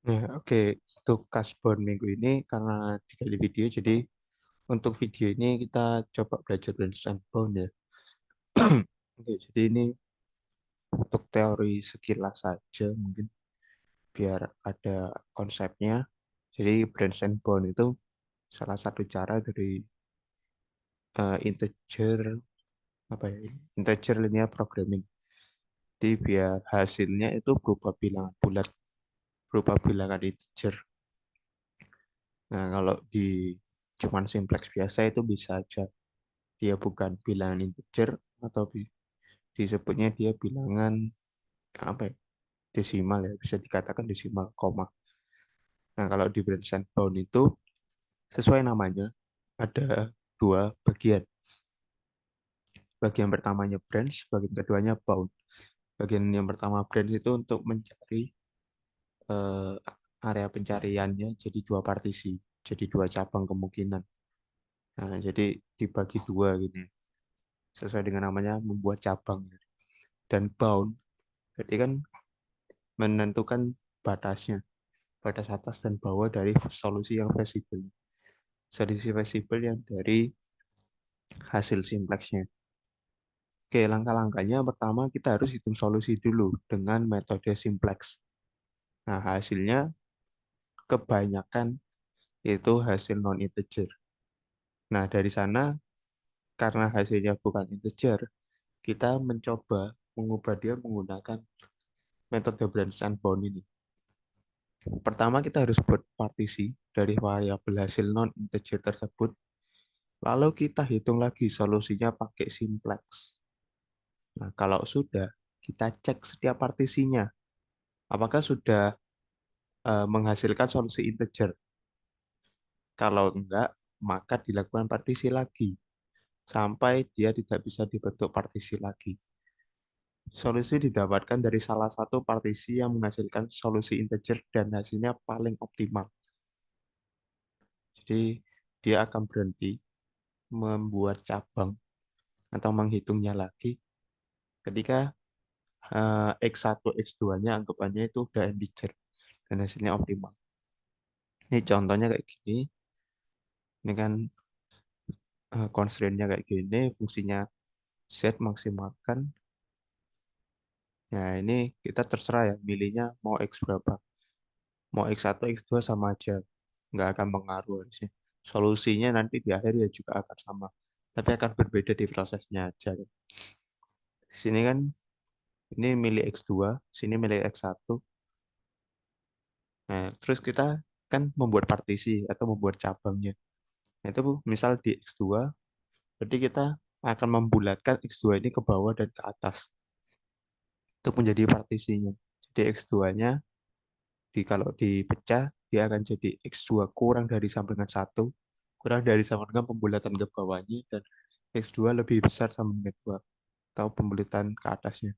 Nah, oke. Untuk Cashborn minggu ini karena dikali video, jadi untuk video ini kita coba belajar Branch and Bound ya. Oke, jadi ini untuk teori sekilas saja mungkin biar ada konsepnya. Jadi Branch and Bound itu salah satu cara dari integer apa ya? Integer linear programming. Jadi biar hasilnya itu berupa bilangan bulat, berupa bilangan integer. Nah, kalau di cuman simplex biasa itu bisa aja dia bukan bilangan integer atau disebutnya dia bilangan apa ya, desimal ya, bisa dikatakan desimal koma. Nah, kalau di branch and bound itu sesuai namanya ada dua bagian. Bagian pertamanya branch, bagian keduanya bound. Bagian yang pertama branch itu untuk mencari eh, area pencariannya jadi dua partisi, jadi dua cabang kemungkinan. Nah, jadi dibagi dua gini. Sesuai dengan namanya membuat cabang. Dan bound, jadi kan menentukan batasnya, batas atas dan bawah dari solusi yang visible. Solusi visible yang dari hasil simplexnya. Oke, langkah-langkahnya pertama kita harus hitung solusi dulu dengan metode simplex. Nah, hasilnya kebanyakan itu hasil non-integer. Nah, dari sana karena hasilnya bukan integer, kita mencoba mengubah dia menggunakan metode branch and bound ini. Pertama kita harus buat partisi dari variabel hasil non-integer tersebut. Lalu kita hitung lagi solusinya pakai simplex. Nah, kalau sudah, kita cek setiap partisinya. Apakah sudah menghasilkan solusi integer? Kalau enggak, maka dilakukan partisi lagi. Sampai dia tidak bisa dibentuk partisi lagi. Solusi didapatkan dari salah satu partisi yang menghasilkan solusi integer dan hasilnya paling optimal. Jadi, dia akan berhenti membuat cabang atau menghitungnya lagi ketika X1, X2-nya anggapannya itu udah integer dan hasilnya optimal. Ini contohnya kayak gini. Ini kan constraint-nya kayak gini, fungsinya Z maksimalkan. Nah, ini kita terserah ya, milihnya mau X berapa. Mau X1, X2 sama aja. Nggak akan mengaruh harusnya. Solusinya nanti di akhir ya juga akan sama. Tapi akan berbeda di prosesnya aja. Di sini kan, ini milih X2, sini milih X1. Nah, terus kita kan membuat partisi atau membuat cabangnya. Nah, itu misal di X2, berarti kita akan membulatkan X2 ini ke bawah dan ke atas untuk menjadi partisinya. Jadi X2-nya kalau dipecah, dia akan jadi X2 kurang dari sambungan 1, kurang dari sambungan pembulatan ke bawahnya, dan X2 lebih besar sambungan 2, atau pembulatan ke atasnya.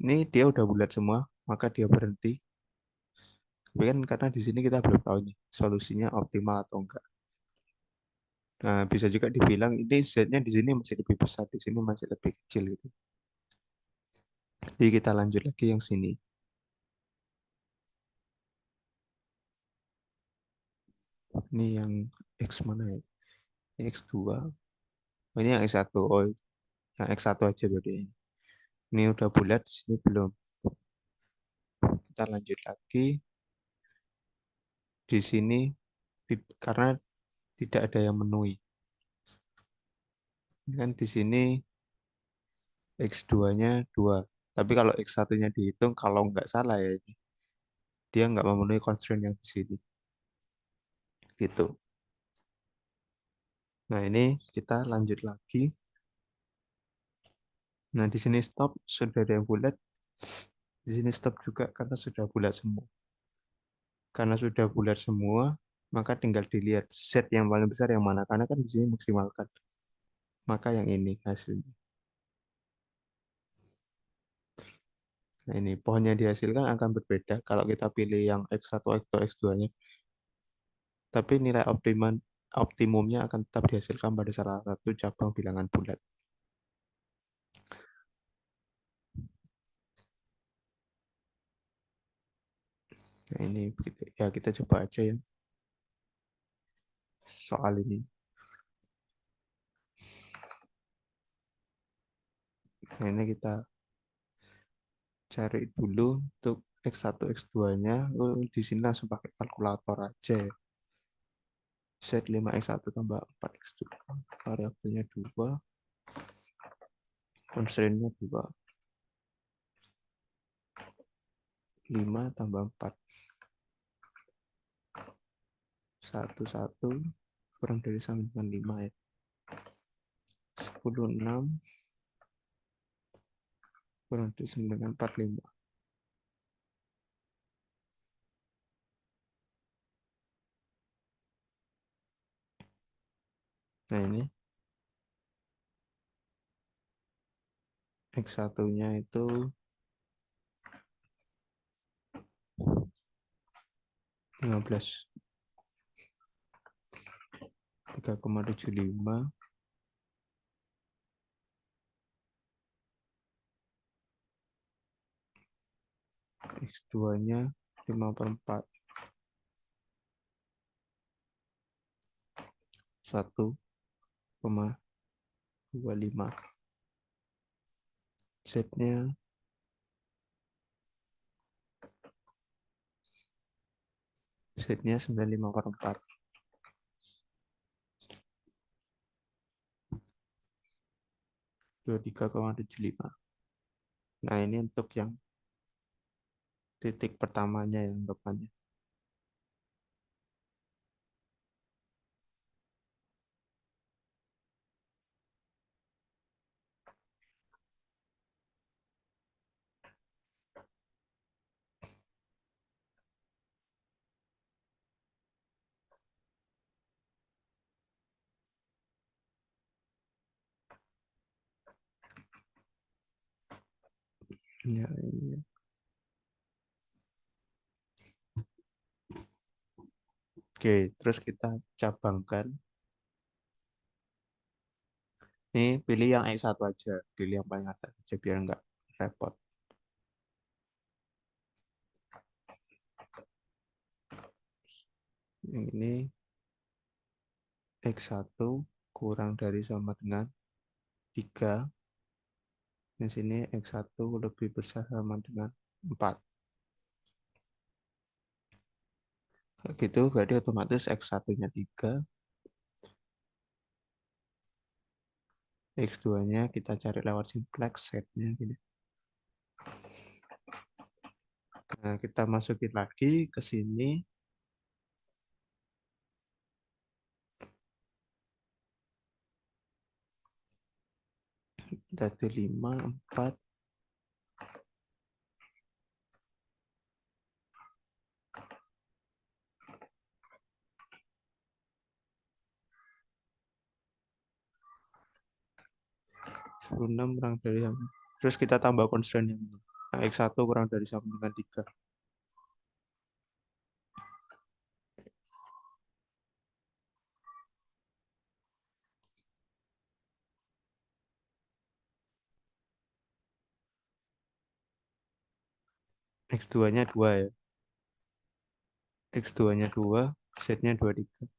Ini dia udah bulat semua, maka dia berhenti. Tapi kan karena di sini kita belum tahu nih, solusinya optimal atau enggak. Nah, bisa juga dibilang ini Z-nya di sini masih lebih besar, di sini masih lebih kecil gitu. Jadi kita lanjut lagi yang sini. Ini yang X mana ya? Ini X2. Oh, ini yang X1. Oh, yang X1 aja berarti. Ini udah bulat, sini belum. Kita lanjut lagi. Di sini, karena tidak ada yang memenuhi. Ini kan di sini X2-nya 2. Tapi kalau X1-nya dihitung, kalau nggak salah ya, dia nggak memenuhi constraint yang di sini. Gitu. Nah, ini kita lanjut lagi. Nah, di sini stop, sudah ada yang bulat. Di sini stop juga karena sudah bulat semua. Karena sudah bulat semua, maka tinggal dilihat set yang paling besar yang mana. Karena kan di sini maksimalkan. Maka yang ini hasilnya. Nah, ini pohonnya dihasilkan akan berbeda kalau kita pilih yang X1, X2, X2-nya. Tapi nilai optimumnya akan tetap dihasilkan pada salah satu cabang bilangan bulat. Nah, ini begitu. Ya, kita coba aja ya soal ini. Nah, ini kita cari dulu untuk X1, X2-nya. Oh, di sini langsung pakai kalkulator aja ya. Z 5X1 tambah 4X2. Variabelnya 2. Constraint-nya 2. 5 tambah 4. 1 kurang dari sama dengan 5 ya. 10 6 kurang dari sama dengan 45. Nah, ini X1-nya itu 15 3,75. X2-nya 5/4. 1,25. Z-nya 95/4. 23,75. Nah, ini untuk yang titik pertamanya ya anggapannya. Ya, ini. Oke, terus kita cabangkan. Ini pilih yang X1 aja, pilih yang paling atas aja biar nggak repot. Yang ini X1 kurang dari sama dengan 3. Di sini X1 lebih besar sama dengan 4. Gitu, berarti otomatis X1-nya 3, X2-nya kita cari lewat simplex setnya gini. Nah, kita masukin lagi ke sini. Dari 5, 4, 16 kurang dari sama. Terus kita tambah constraint yang ini. Nah, X1 kurang dari sama dengan 3. X2-nya 2 ya. X2-nya 2, Z-nya 23.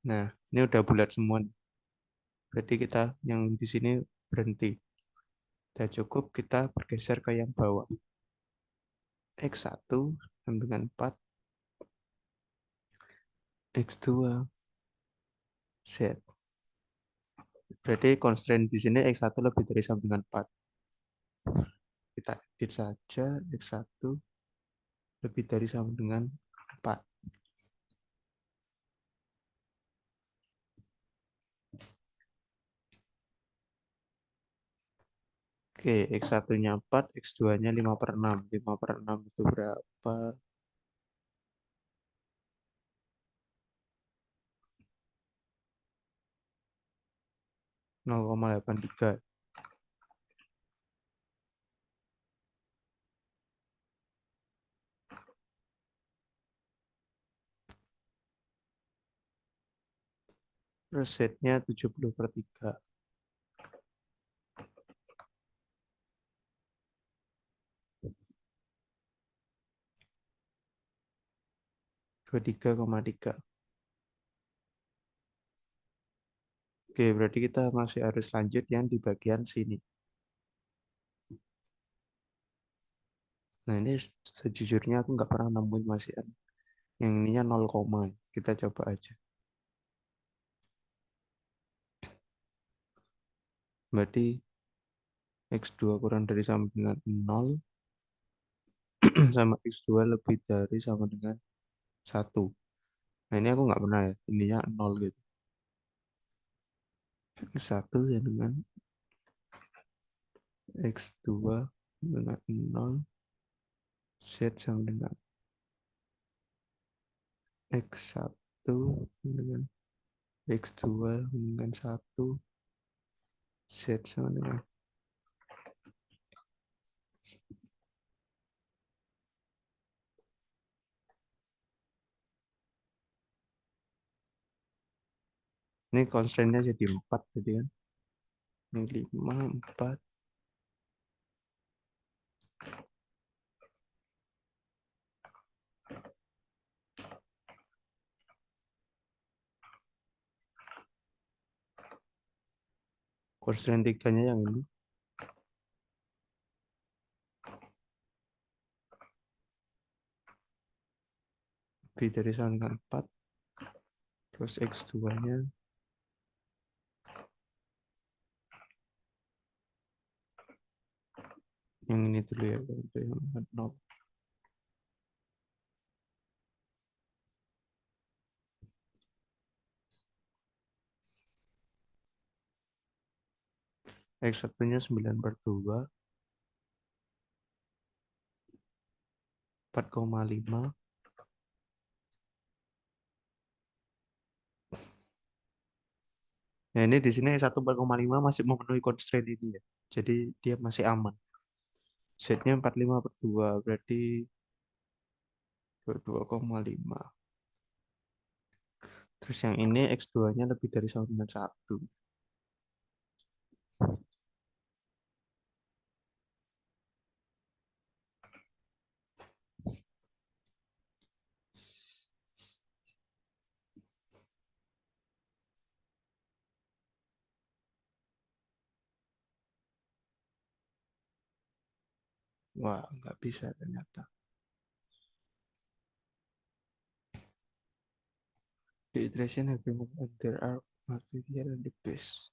Nah, ini udah bulat semua nih. Berarti kita yang di sini berhenti. Udah cukup, kita bergeser ke yang bawah. X1 dengan 4, X2, Z. Berarti constraint di sini X1 lebih dari sama dengan 4. Kita edit saja X1 lebih dari sama dengan 4. Oke, X1-nya 4, X2-nya 5/6. 5/6 itu berapa? 0,83. Terus Z-nya 70/3. 23,3. Oke, berarti kita masih harus lanjut yang di bagian sini. Nah, ini sejujurnya aku nggak pernah nemuin masihan. Yang ininya 0, kita coba aja. Berarti X2 kurang dari sama dengan 0, sama X2 lebih dari sama dengan 1. Nah, ini aku nggak pernah ya, ininya 0 gitu. 1 ya dengan X2 dengan 0, Z sama dengan X1 dengan X2 dengan 1, Z sama dengan. Ini constraint-nya jadi 4 jadi kan. Ini 5, 4. Constraint 3-nya yang ini. Lebih dari sama dengan 4. Terus X2-nya yang ini dulu ya, yang 0. X1-nya 9/2, 4,5. Nah, ini di sini 1/4,5 masih memenuhi constraint ini ya. Jadi dia masih aman. Z-nya 45/2, berarti 22,5. Terus yang ini X2-nya lebih dari sama dengan 1. Wah, nggak bisa ternyata. The iteration have been and there are material in the base.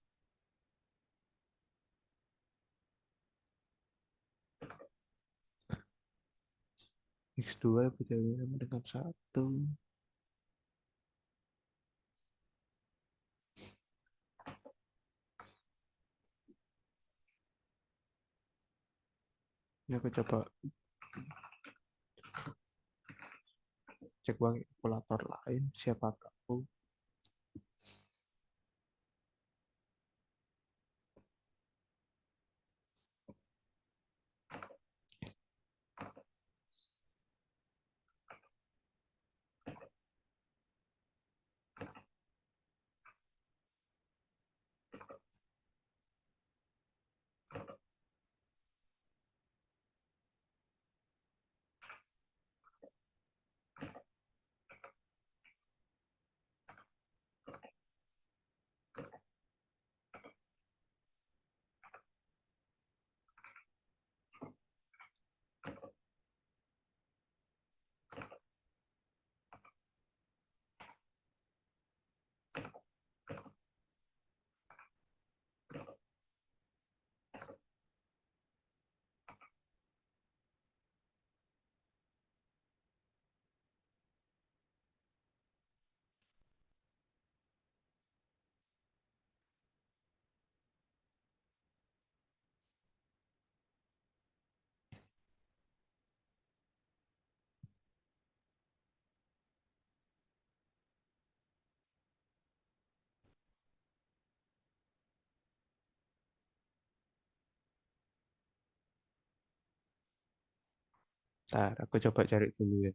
X2 lebih dari sama dengan 1. Ini aku coba cek pakai kalkulator lain, siapa tahu. Ntar aku coba cari dulu ya.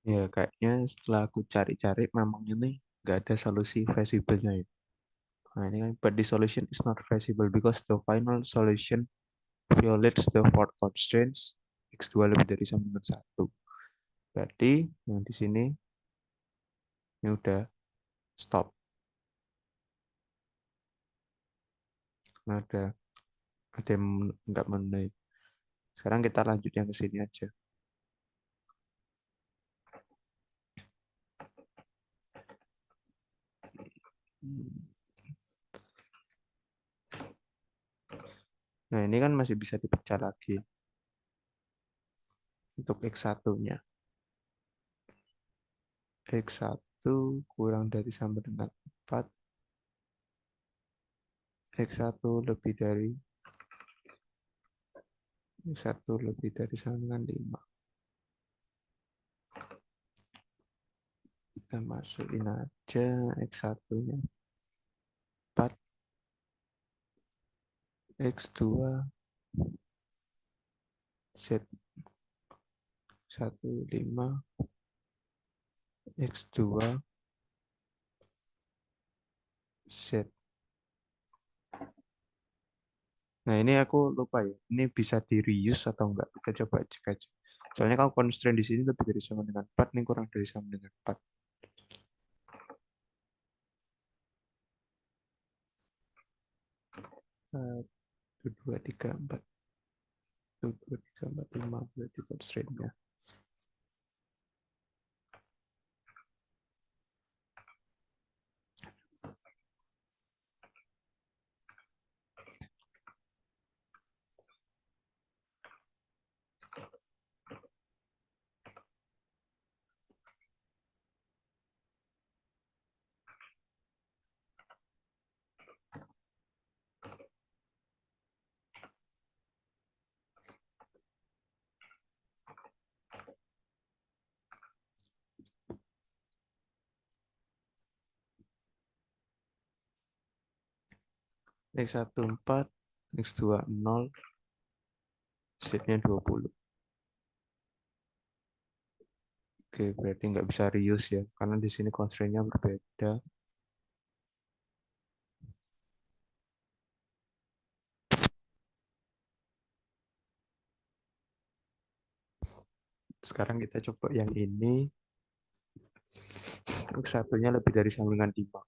Ya kayaknya setelah aku cari-cari memang ini nggak ada solusi feasible-nya ya. Nah ini kan, but the solution is not feasible because the final solution violates the four constraints X2 lebih dari sama dengan 1. Berarti yang di sini ini udah stop. Karena ada yang nggak memenuhi. Sekarang kita lanjut yang ke sini aja. Nah, ini kan masih bisa dipecah lagi untuk X1-nya. X1 kurang dari sama dengan 4. X1 lebih dari X1 lebih dari sama dengan 5. Kita masukin aja X1-nya 4, X2 Z 15, X2 Z. Nah, ini aku lupa ya. Ini bisa di reuse atau enggak? Kita coba cek aja. Soalnya kalau constraint di sini lebih dari sama dengan 4, ini kurang dari sama dengan 4. 1, 2, 3, 4. 1, 2, 3, 4, 5 berarti constraint-nya. X1 4, X2 0, Z-nya 20. Oke, berarti nggak bisa reuse ya, karena di sini constraint-nya berbeda. Sekarang kita coba yang ini. X1-nya lebih dari sama dengan 5.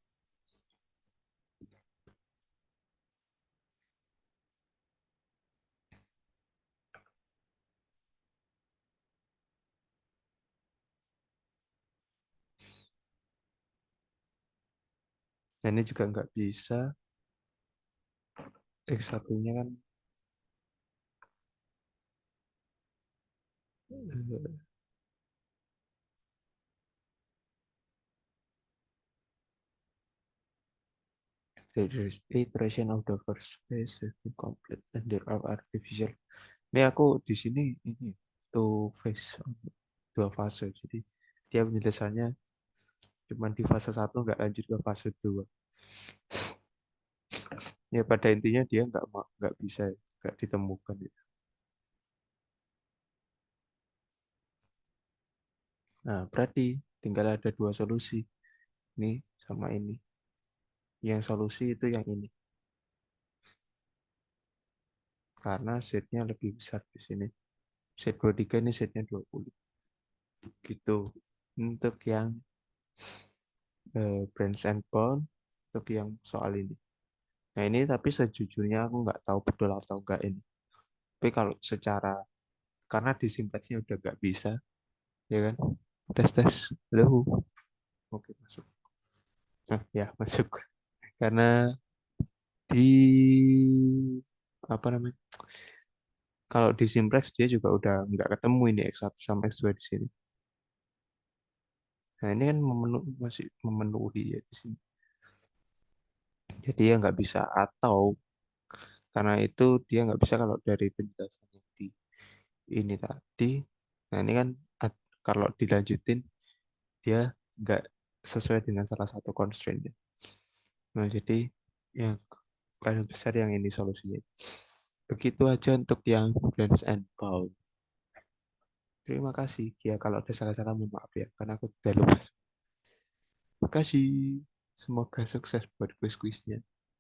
Nah, ini juga nggak bisa. X1-nya kan the iteration of the first phase has been complete and there are artificial. Ini aku di sini ini two phase, dua fase. Jadi dia penjelasannya cuma di fase 1, nggak lanjut ke fase 2. Ya pada intinya dia nggak bisa, nggak ditemukan. Nah, berarti tinggal ada dua solusi. Ini sama ini. Yang solusi itu yang ini. Karena setnya lebih besar di sini. Set 23 ini setnya 20. Gitu. Untuk yang branch and bound, untuk yang soal ini. Nah, ini tapi sejujurnya aku nggak tahu betul atau enggak ini. Tapi kalau secara, karena di simplexnya udah nggak bisa, ya kan? Tes tes. Halo. Oke, masuk. Nah, ya masuk. Karena di apa namanya? Kalau di simplex dia juga udah nggak ketemu ini X1 sama X2 di sini. Nah, ini kan masih memenuhi ya di sini. Jadi ya nggak bisa, atau karena itu dia nggak bisa kalau dari penjelasan di ini tadi. Nah, ini kan kalau dilanjutin dia nggak sesuai dengan salah satu constraint. Nah, jadi yang paling besar yang ini solusinya. Begitu aja untuk yang branch and bound. Terima kasih. Ya, kalau ada salah-salah mohon maaf ya, karena aku tidak lupa. Terima kasih. Semoga sukses buat kuis-kuisnya.